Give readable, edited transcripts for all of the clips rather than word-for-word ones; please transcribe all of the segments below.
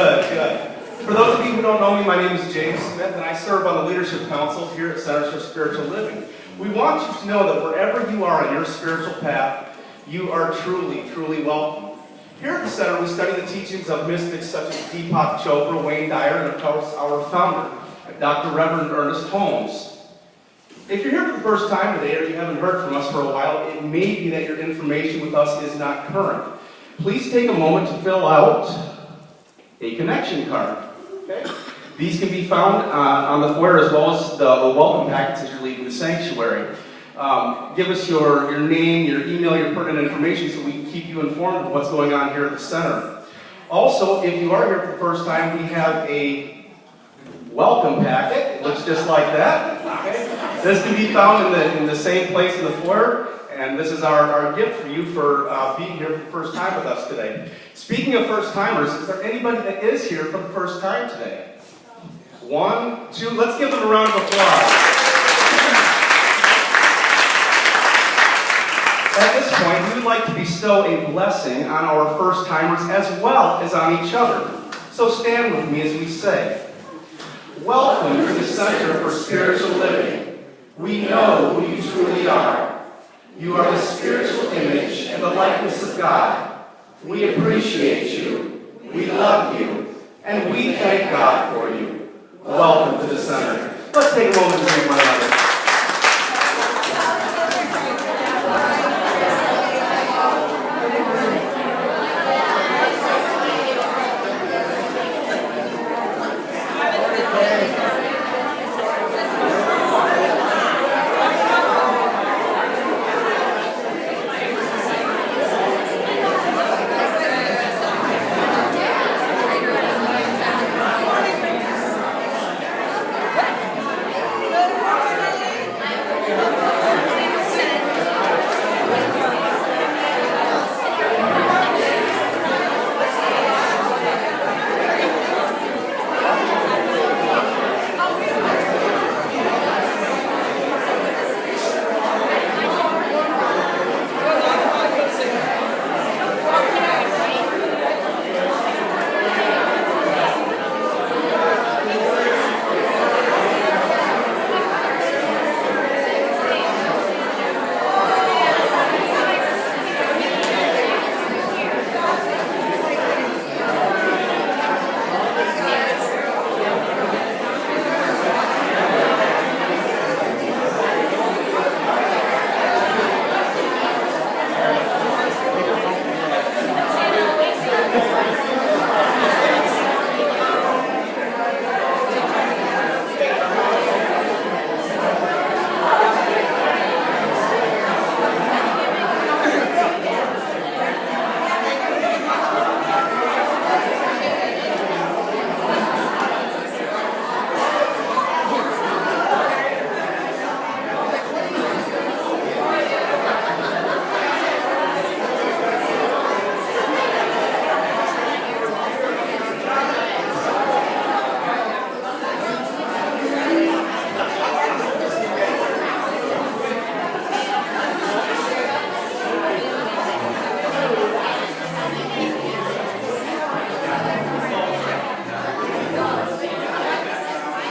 Good, good. For those of you who don't know me, my name is James Smith, and I serve on the Leadership Council here at Centers for Spiritual Living. We want you to know that wherever you are on your spiritual path, you are truly, truly welcome. Here at the Center, we study the teachings of mystics such as Deepak Chopra, Wayne Dyer, and of course, our founder, Dr. Reverend Ernest Holmes. If you're here for the first time today, or you haven't heard from us for a while, it may be that your information with us is not current. Please take a moment to fill out a connection card. Okay? These can be found on the foyer as well as the welcome packets as you're leaving the sanctuary. Give us your name, your email, your pertinent information so we can keep you informed of what's going on here at the center. Also, if you are here for the first time, we have a welcome packet. It looks just like that. Okay? This can be found in the same place in the foyer, and this is our gift for you for being here for the first time with us today. Speaking of first-timers, is there anybody that is here for the first time today? 1, 2, let's give them a round of applause. At this point, we would like to bestow a blessing on our first-timers as well as on each other. So stand with me as we say, welcome to the Center for Spiritual Living. We know who you truly are. You are the spiritual image and the likeness of God. We appreciate you. We love you. And we thank God for you. Welcome to the Center. Let's take a moment to thank one another.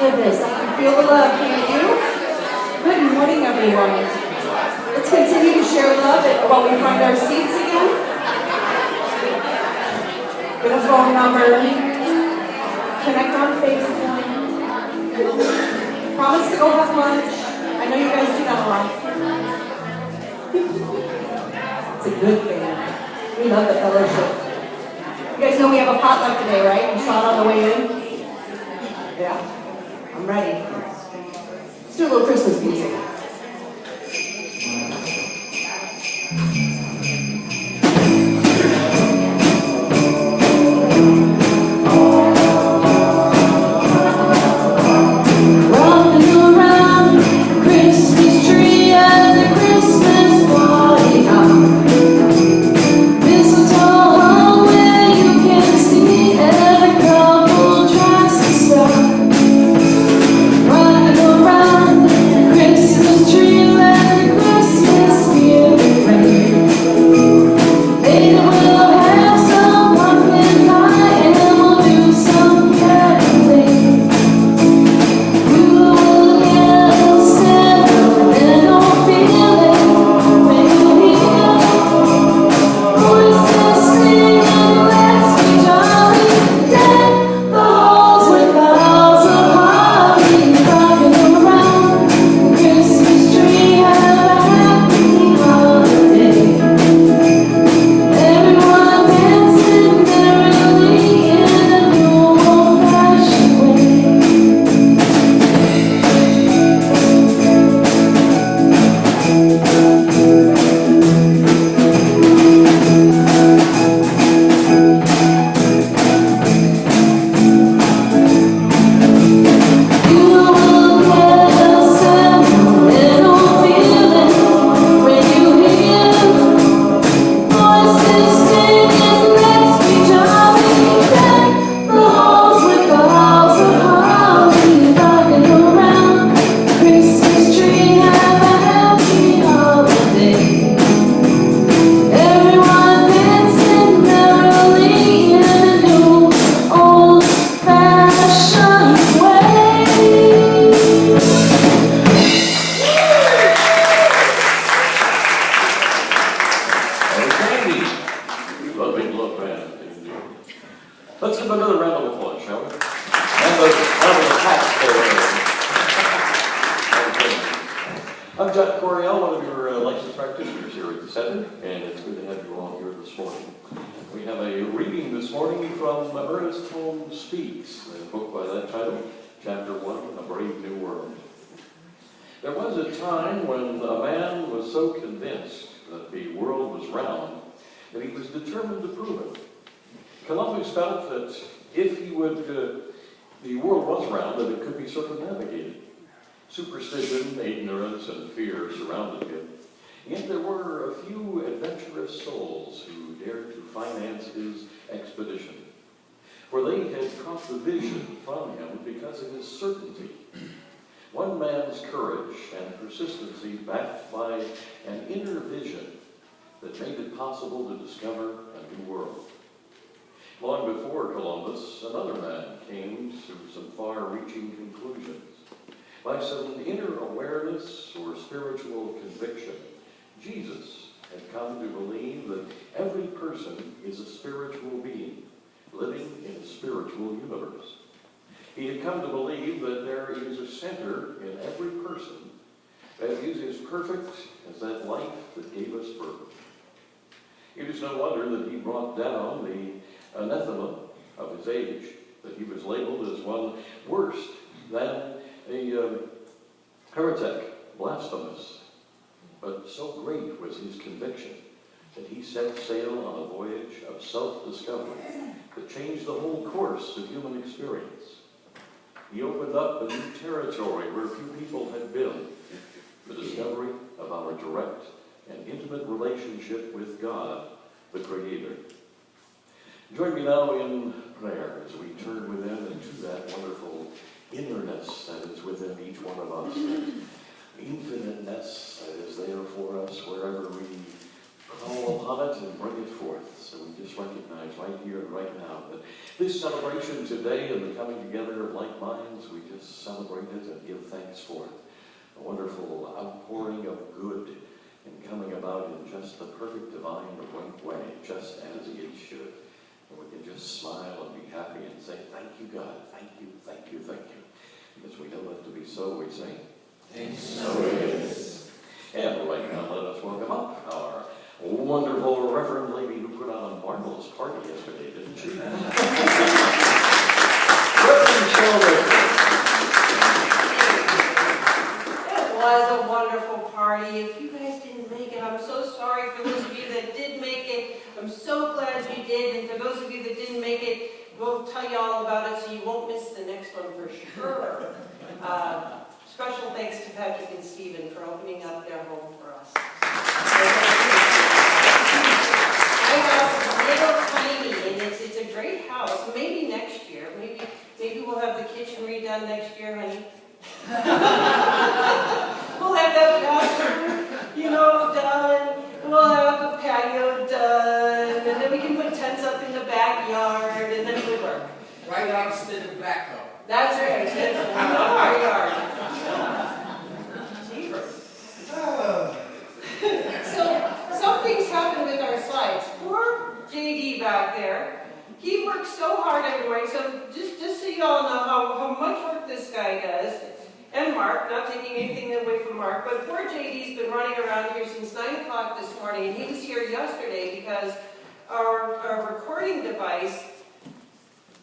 Goodness, I can feel the love, can you? Good morning, everyone. Let's continue to share love while we find our seats again. Get a phone number, connect on Facebook. Promise to go have lunch. I know you guys do that a lot. It's a good thing. We love the fellowship. You guys know we have a potluck today, right? You saw it on the way in? Yeah. I'm ready. Let's do a little Christmas music. Rolling around the Christmas tree and the Christmas party hop. Mistletoe hung where you can see every couple tries to stop. Running around Christmas I'm John Coriel, one of your licensed practitioners here at the Center, and it's good to have you all here this morning. We have a reading this morning from Ernest Holmes Speaks, a book by that title, Chapter 1, A Brave New World. There was a time when a man was so convinced that the world was round that he was determined to prove it. Columbus felt that if the world was round, that it could be circumnavigated. Superstition, ignorance, and fear surrounded him. Yet there were a few adventurous souls who dared to finance his expedition. For they had caught the vision from him because of his certainty. One man's courage and persistency backed by an inner vision that made it possible to discover a new world. Long before Columbus, another man came to some far-reaching conclusions. By some inner awareness or spiritual conviction, Jesus had come to believe that every person is a spiritual being, living in a spiritual universe. He had come to believe that there is a center in every person that is as perfect as that life that gave us birth. It is no wonder that he brought down the anathema of his age, that he was labeled as one worse than a heretic, blasphemous. But so great was his conviction that he set sail on a voyage of self-discovery that changed the whole course of human experience. He opened up a new territory where few people had been, the discovery of our direct and intimate relationship with God, the Creator. Join me now in prayer as we turn within into that wonderful innerness that is within each one of us, that infiniteness that is there for us wherever we call upon it and bring it forth. So we just recognize right here and right now that this celebration today and the coming together of like minds, we just celebrate it and give thanks for it. A wonderful outpouring of good and coming about in just the perfect divine way, just as it should. And we can just smile and be happy and say, thank you, God, thank you, thank you, thank you. Because we know that to be so, we say, and so it is. And right now, let us welcome up our wonderful Reverend lady who put on a marvelous party yesterday, didn't she? Rev Shell. It was a wonderful party. If you guys didn't make it, I'm so sorry. For those of you that did make it, I'm so glad you did. And for those of you that didn't make it, we'll tell you all about it so you won't miss the next one for sure. Special thanks to Patrick and Stephen for opening up their home for us. My house is little tiny, and it's a great house. Maybe next year. Maybe we'll have the kitchen redone next year, honey. We'll have that bathroom, done. We'll have the patio done, and then we can put tents up in the backyard, and then it would work. Right opposite the backhoe. That's right. That's our yard. So something's happened with our slides. Poor JD back there. He works so hard every morning. So just so you all know how much work this guy does. And Mark, not taking anything away from Mark, but poor JD's been running around here since 9 o'clock this morning, and he was here yesterday because our recording device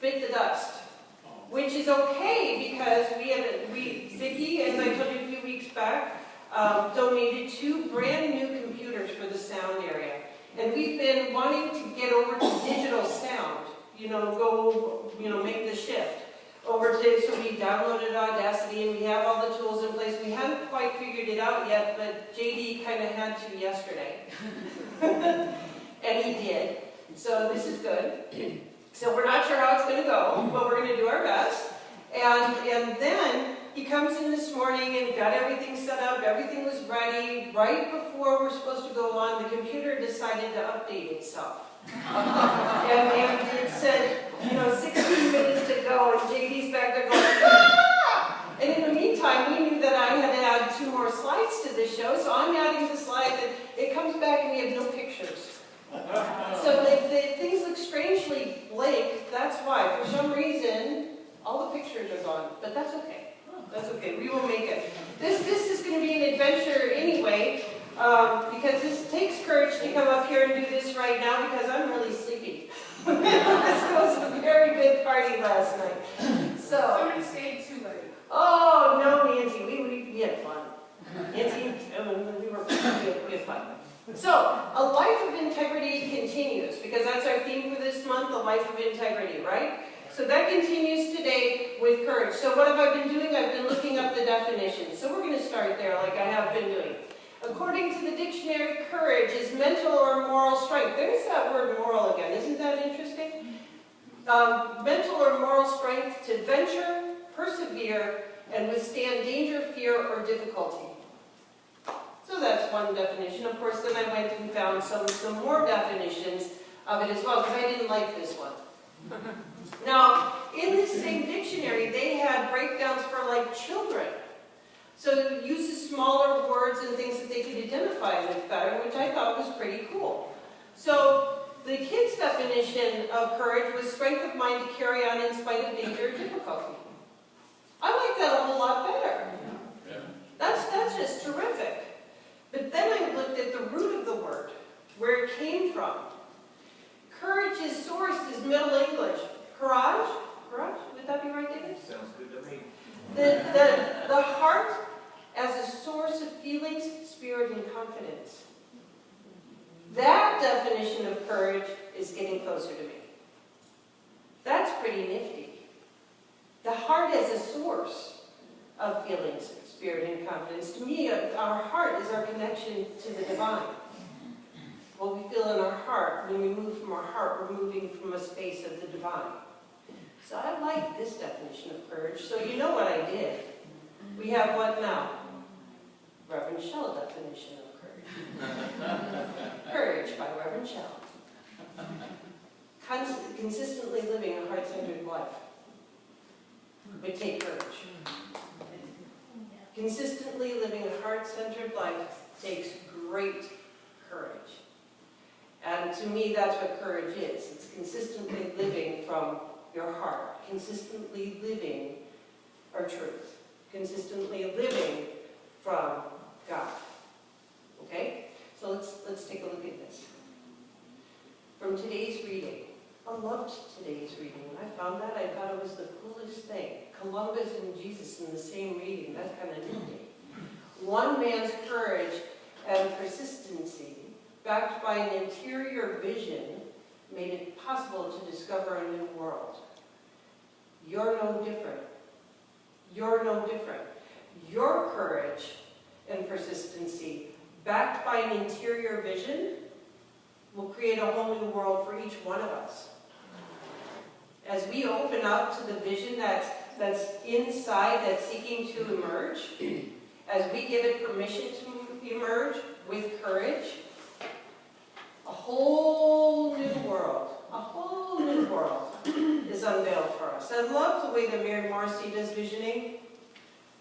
bit the dust. Which is okay because Vicki, as I told you a few weeks back, donated 2 brand new computers for the sound area. And we've been wanting to get over to digital sound, make the shift over to, so we downloaded Audacity and we have all the tools in place. We haven't quite figured it out yet, but JD kind of had to yesterday. And he did. So this is good. So we're not sure how it's going to go, but we're going to do our best. And then he comes in this morning and got everything set up. Everything was ready. Right before we're supposed to go on, the computer decided to update itself. and it said, 16 minutes to go, and JD's back there going, ah! And in the meantime, we knew that I had to add 2 more slides to this show, so I'm adding the slides, and it comes back and we have no pictures. So if things look strangely blank, that's why. For some reason, all the pictures are That's okay, we will make it. This is going to be an adventure anyway, because this takes courage to come up here and do this right now because I'm really sleepy. This was a very big party last night. So. Somebody stayed too late. Oh, no, Nancy, we had fun. Nancy, we had fun. So, a life of integrity continues, because that's our theme for this month, a life of integrity, right? So that continues today with courage. So what have I been doing? I've been looking up the definitions. So we're going to start there like I have been doing. According to the dictionary, courage is mental or moral strength. There's that word moral again. Isn't that interesting? Mental or moral strength to venture, persevere, and withstand danger, fear, or difficulty. So that's one definition. Of course, then I went and found some more definitions of it as well, because I didn't like this one. Now, in this same dictionary, they had breakdowns for like children. So it uses smaller words and things that they could identify with better, which I thought was pretty cool. So the kids' definition of courage was strength of mind to carry on in spite of danger or difficulty. I like that a whole lot better. That's just terrific. But then I looked at the root of the word, where it came from. Courage's source is Middle English. Courage? Courage? Would that be right, David? Sounds good to me. The heart as a source of feelings, spirit, and confidence. That definition of courage is getting closer to me. That's pretty nifty. The heart as a source of feelings, spirit, and confidence. To me, our heart is our connection to the divine. What we feel in our heart, when we move from our heart, we're moving from a space of the divine. So I like this definition of courage. So you know what I did. We have what now? Rev Shell definition of courage. Courage by Rev Shell. Consistently living a heart-centered life would take courage. Consistently living a heart-centered life takes great courage. And to me, that's what courage is. It's consistently living from your heart, consistently living our truth, consistently living from God. Okay? So let's take a look at this. From today's reading. I loved today's reading. When I found that, I thought it was the coolest thing. Columbus and Jesus in the same reading. That's kind of nifty. One man's courage and persistency, backed by an interior vision, made it possible to discover a new world. You're no different. You're no different. Your courage and persistency, backed by an interior vision, will create a whole new world for each one of us. As we open up to the vision that's inside, that's seeking to emerge, as we give it permission to emerge with courage, a whole new world is unveiled for us. I love the way that Mary Morrissey does visioning.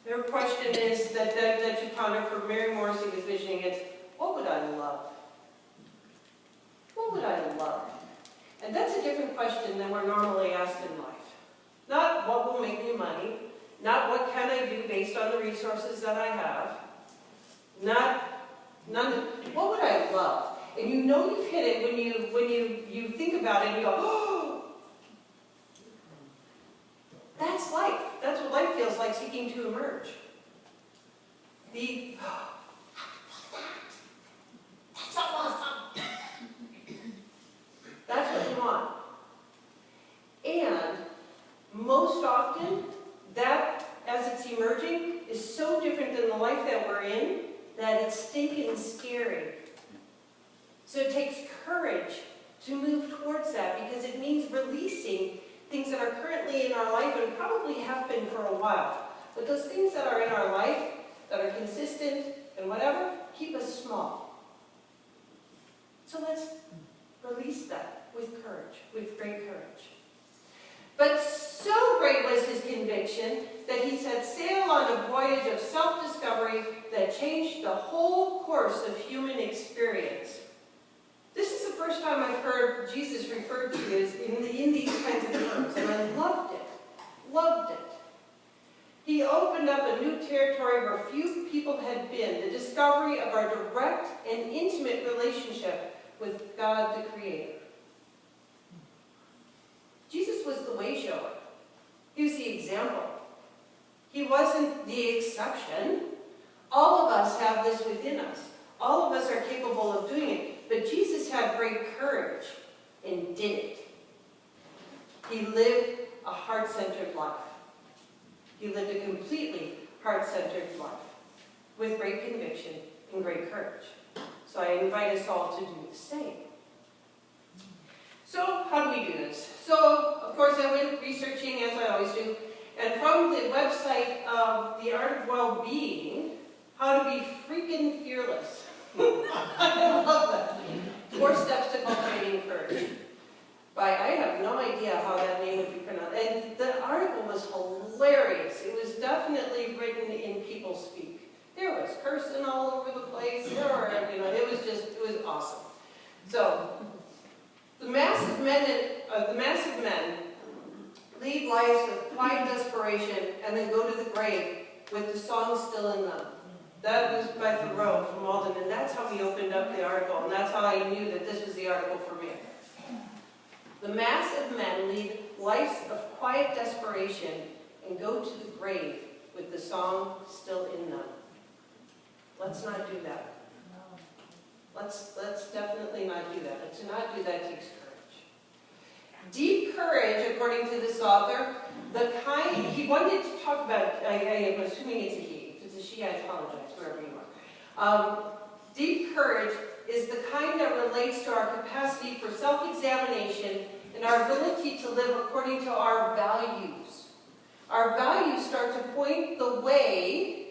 Their question is that you ponder for Mary Morrissey with visioning, it's, what would I love? What would I love? And that's a different question than we're normally asked in life. Not what will make me money, not what can I do based on the resources that I have, what would I love? And you know you've hit it when you think about it and you go, oh, that's life. That's what life feels like, seeking to emerge. That's so awesome. That's what you want. And most often, that, as it's emerging, is so different than the life that we're in, that it's stinking scary. So it takes courage to move towards that, because it means releasing things that are currently in our life and probably have been for a while. But those things that are in our life, that are consistent and whatever, keep us small. So let's release that with courage, with great courage. But so great was his conviction that he set sail on a voyage of self-discovery that changed the whole course of human experience. This is the first time I've heard Jesus referred to as in these kinds of terms, and I loved it. Loved it. He opened up a new territory where few people had been, the discovery of our direct and intimate relationship with God the Creator. Jesus was the way shower. He was the example. He wasn't the exception. All of us have this within us. All of us are capable of doing it. But Jesus had great courage and did it. He lived a heart-centered life. He lived a completely heart-centered life with great conviction and great courage. So I invite us all to do the same. So how do we do this? So, of course, I went researching, as I always do, and from the website of The Art of Well-Being, how to be freaking fearless. I love that. 4 steps to cultivating courage. I have no idea how that name would be pronounced. And the article was hilarious. It was definitely written in people speak. There was cursing all over the place. There were, it was awesome. So, the massive men lead lives of quiet desperation and then go to the grave with the song still in them. That was by Thoreau from Walden, and that's how we opened up the article, and that's how I knew that this was the article for me. The massive men lead lives of quiet desperation and go to the grave with the song still in them. Let's not do that. Let's definitely not do that. And to not do that takes courage. Deep courage, according to this author, he wanted to talk about, I am assuming it's a he. If it's a she, I apologize, wherever you are. Deep courage is the kind that relates to our capacity for self-examination and our ability to live according to our values. Our values start to point the way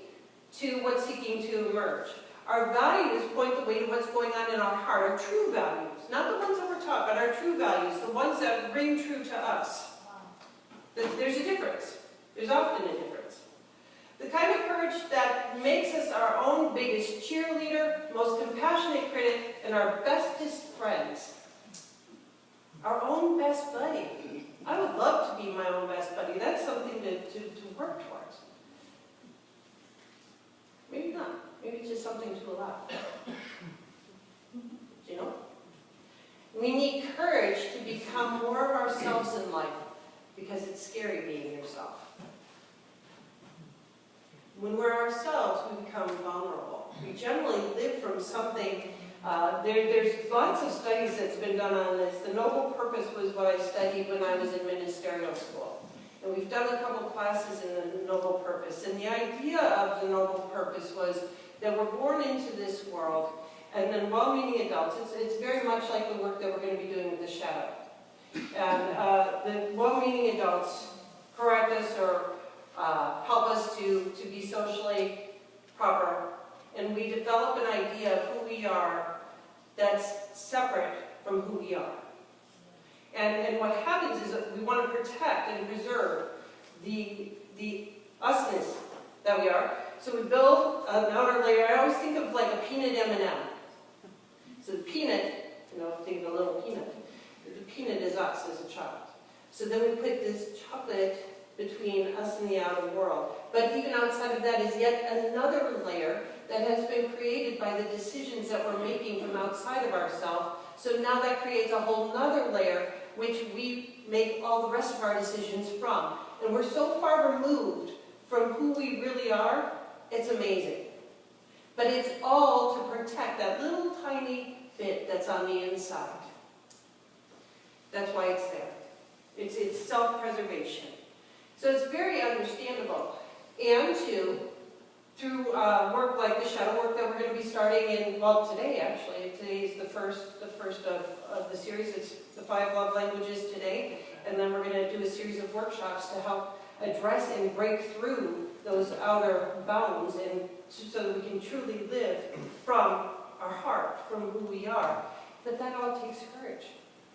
to what's seeking to emerge. Our values point the way to what's going on in our heart, our true values. Not the ones that we're taught, but our true values, the ones that ring true to us. There's a difference. There's often a difference. The kind of courage that makes us our own biggest cheerleader, most compassionate critic, and our bestest friends. Our own best buddy. I would love to be my own best buddy. That's something to work towards. Maybe not. Maybe it's just something to allow. You know? We need courage to become more of ourselves in life because it's scary being yourself. When we're ourselves, we become vulnerable. We generally live from something. There's lots of studies that's been done on this. The noble purpose was what I studied when I was in ministerial school. And we've done a couple classes in the noble purpose. And the idea of the noble purpose was that we're born into this world, and then well-meaning adults, it's very much like the work that we're going to be doing with the shadow. And the well-meaning adults correct us or help us to be socially proper, and we develop an idea of who we are that's separate from who we are. And what happens is that we want to protect and preserve the usness that we are. So we build an outer layer. I always think of like a peanut M&M. So the peanut, think of a little peanut. The peanut is us as a child. So then we put this chocolate between us and the outer world. But even outside of that is yet another layer that has been created by the decisions that we're making from outside of ourselves. So now that creates a whole nother layer which we make all the rest of our decisions from. And we're so far removed from who we really are, it's amazing. But it's all to protect that little tiny bit that's on the inside. That's why it's there. It's self-preservation. So it's very understandable. And through work like the shadow work that we're going to be starting in, well, today actually. Today is the first of the series. It's the 5 love languages today. And then we're going to do a series of workshops to help address and break through those outer bounds and so that we can truly live from our heart, from who we are. But that all takes courage.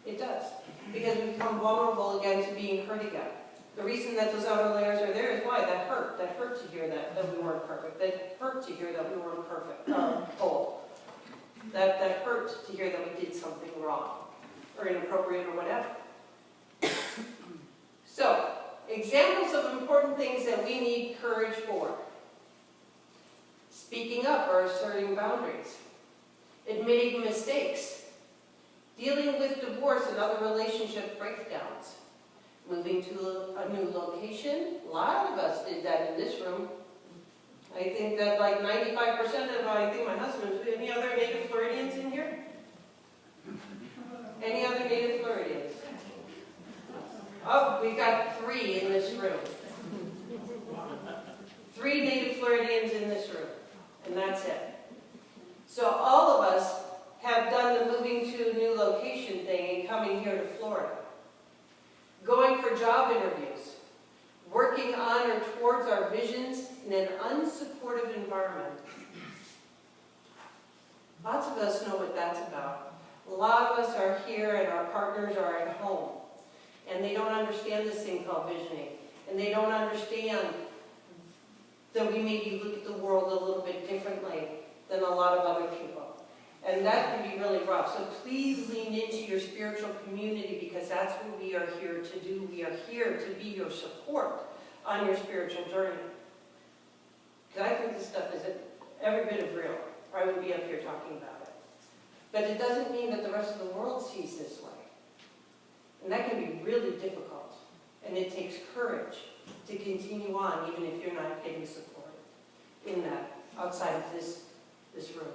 It does. Because we become vulnerable again to being hurt again. The reason that those outer layers are there is why? That hurt. That hurt to hear that we weren't perfect. That hurt to hear that we weren't perfect, whole. That hurt to hear that we did something wrong or inappropriate or whatever. So, examples of important things that we need courage for. Speaking up or asserting boundaries. Admitting mistakes. Dealing with divorce and other relationship breakdowns. Moving to a new location. A lot of us did that in this room. I think that like 95% of, I think my husband, any other native Floridians in here? Any other native Floridians? Oh, we've got 3 in this room. 3 native Floridians in this room, and that's it. So all of us have done the moving to a new location thing and coming here to Florida. Going for job interviews. Working on or towards our visions in an unsupportive environment. Lots of us know what that's about. A lot of us are here and our partners are at home. And they don't understand this thing called visioning. And they don't understand that we maybe look at the world a little bit differently than a lot of other people. And that can be really rough. So please lean into your spiritual community because that's what we are here to do. We are here to be your support on your spiritual journey. Because I think this stuff is every bit of real, or I wouldn't be up here talking about it. But it doesn't mean that the rest of the world sees this way. And that can be really difficult. And it takes courage to continue on, even if you're not getting support in that, outside of this room.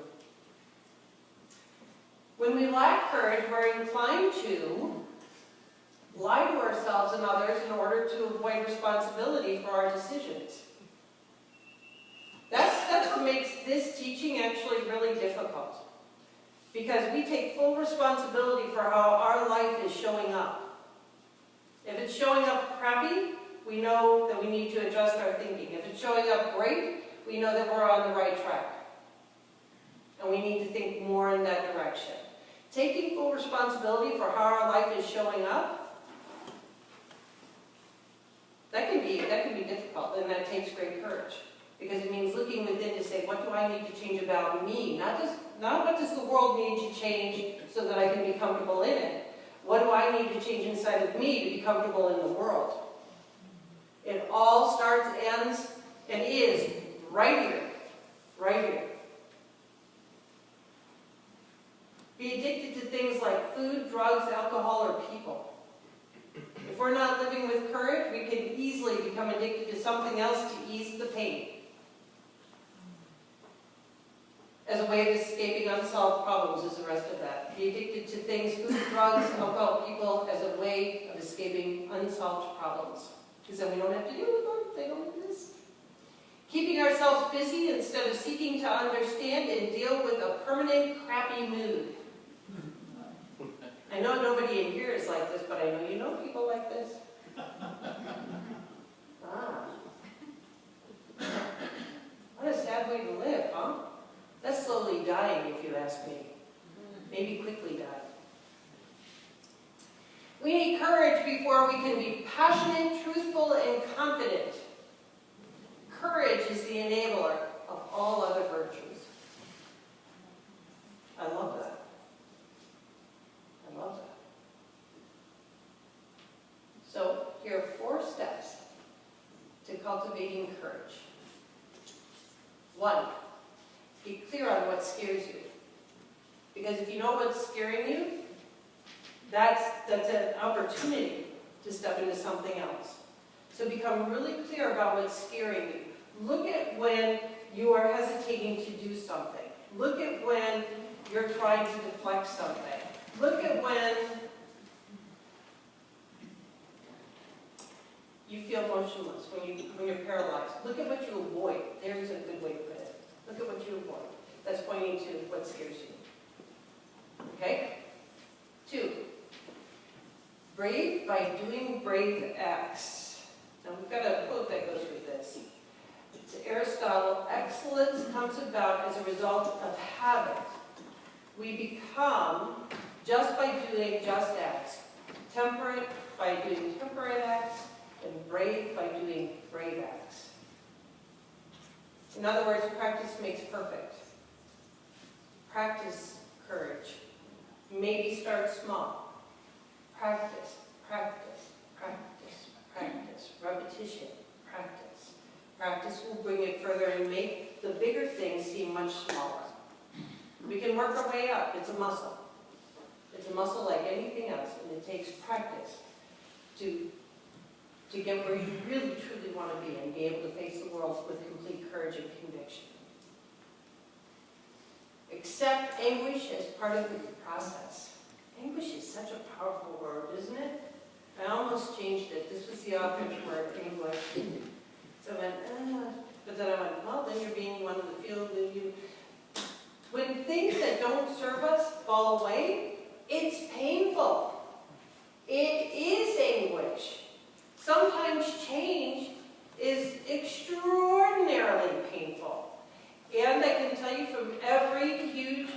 When we lack courage, we're inclined to lie to ourselves and others in order to avoid responsibility for our decisions. That's what makes this teaching actually really difficult. Because we take full responsibility for how our life is showing up. If it's showing up crappy, we know that we need to adjust our thinking. If it's showing up great, we know that we're on the right track. And we need to think more in that direction. Taking full responsibility for how our life is showing up, that can be difficult, and that takes great courage. Because it means looking within to say, what do I need to change about me? Not what does the world need to change so that I can be comfortable in it. What do I need to change inside of me to be comfortable in the world? It all starts, ends, and is right here. Right here. Be addicted to things like food, drugs, alcohol, or people. If we're not living with courage, we can easily become addicted to something else to ease the pain. As a way of escaping unsolved problems is the rest of that. Be addicted to things, food, drugs, alcohol, people, as a way of escaping unsolved problems. Because then we don't have to deal with them, they don't exist. Keeping ourselves busy instead of seeking to understand and deal with a permanent crappy mood. I know nobody in here is like this, but I know you know people like this. What a sad way to live, huh? That's slowly dying, if you ask me. Maybe quickly dying. We need courage before we can be passionate, truthful, and confident. Courage is the enabler of all other virtues. I love that. I love that. So, here are 4 steps to cultivating courage. 1, be clear on what scares you. Because if you know what's scaring you, that's an opportunity to step into something else. So become really clear about what's scaring you. Look at when you are hesitating to do something. Look at when you're trying to deflect something. Look at when you feel motionless, when you're paralyzed. Look at what you avoid. There's a good way to put it. Look at what you avoid. That's pointing to what scares you. Okay? 2, brave by doing brave acts. Now we've got a quote that goes with this. It's Aristotle, excellence comes about as a result of habit. We become just by doing just acts, temperate by doing temperate acts, and brave by doing brave acts. In other words, practice makes perfect. Practice courage. Maybe start small. Practice, practice, practice, practice, repetition, practice. Practice will bring it further and make the bigger things seem much smaller. We can work our way up. It's a muscle. It's a muscle like anything else, and it takes practice to get where you really, truly want to be and be able to face the world with complete courage and conviction. Accept anguish as part of the process. Anguish is such a powerful word, isn't it? I almost changed it. This was the author's word, anguish. So I went, but then I went, well, then you're being one of the field. When things that don't serve us fall away, it's painful. It is anguish. Sometimes change is extraordinarily painful. And I can tell you from every huge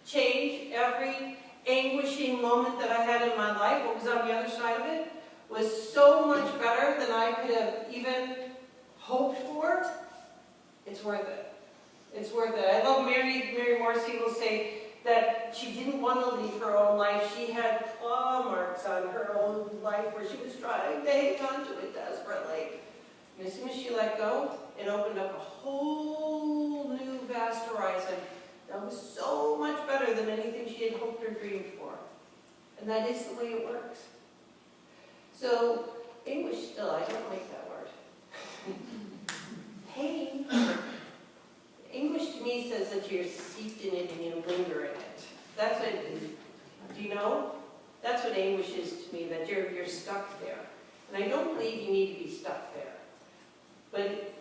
change, every anguishing moment that I had in my life, what was on the other side of it was so much better than I could have even hoped for. It's worth it. It's worth it. I love Mary Morrissey will say that she didn't want to leave her own life. She had claw marks on her own life where she was trying to hang on to it desperately. And as soon as she let go, it opened up a whole new vast horizon that was so much better than anything she had hoped or dreamed for. And that is the way it works. So, anguish still, I don't like that word. Pain. Anguish to me says that you're steeped in it and you linger in it. That's what it is. Do you know? That's what anguish is to me, that you're stuck there. And I don't believe you need to be stuck there. But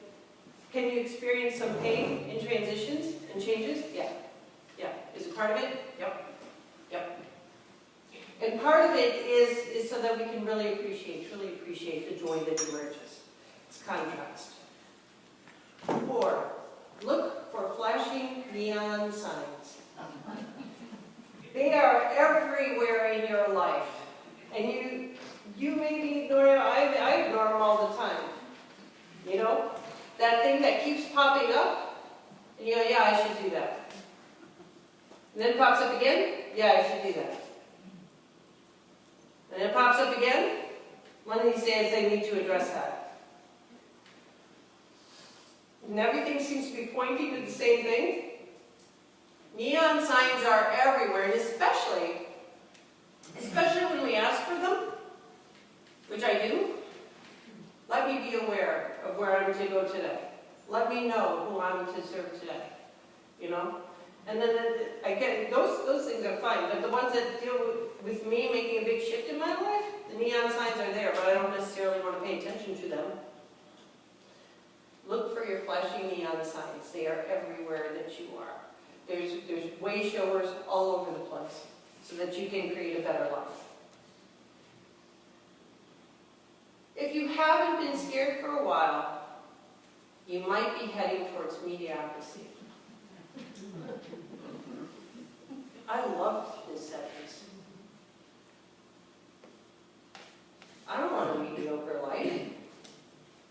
can you experience some pain in transitions and changes? Yeah. Yeah. Is it part of it? Yep. Yep. And part of it is so that we can really appreciate, truly appreciate the joy that emerges. It's contrast. 4. Look for flashing neon signs. They are everywhere in your life. And you maybe ignore them. I ignore them all the time. You know? That thing that keeps popping up, and you go, yeah, I should do that. And then it pops up again, yeah, I should do that. And then it pops up again, one of these days they need to address that. And everything seems to be pointing to the same thing. Neon signs are everywhere, and especially when we ask for them, which I do. Let me be aware of where I'm to go today. Let me know who I'm to serve today. You know? And then I get those things are fine, but the ones that deal with me making a big shift in my life, the neon signs are there, but I don't necessarily want to pay attention to them. Look for your flashing neon signs. They are everywhere that you are. There's way showers all over the place so that you can create a better life. If you haven't been scared for a while, you might be heading towards mediocrity. I loved this sentence. I don't want a mediocre life.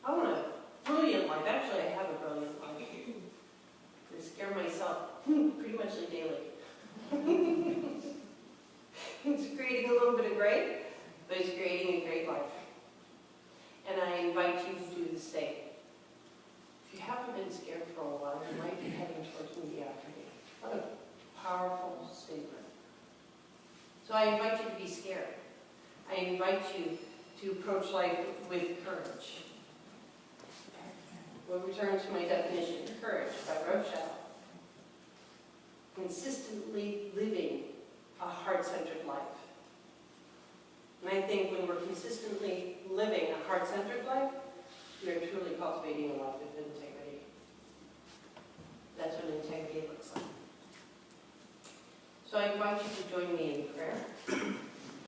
I want a brilliant life. Actually, I have a brilliant life. I scare myself pretty much daily. It's creating a little bit of gray, but it's creating a great life. And I invite you to do the same. If you haven't been scared for a while, you might be heading towards mediocrity. What a powerful statement. So I invite you to be scared. I invite you to approach life with courage. We'll return to my definition, courage, by Rev Shell. Consistently living a heart-centered life. And I think when we're consistently living a heart-centered life, we are truly cultivating a life of integrity. That's what integrity looks like. So I invite you to join me in prayer.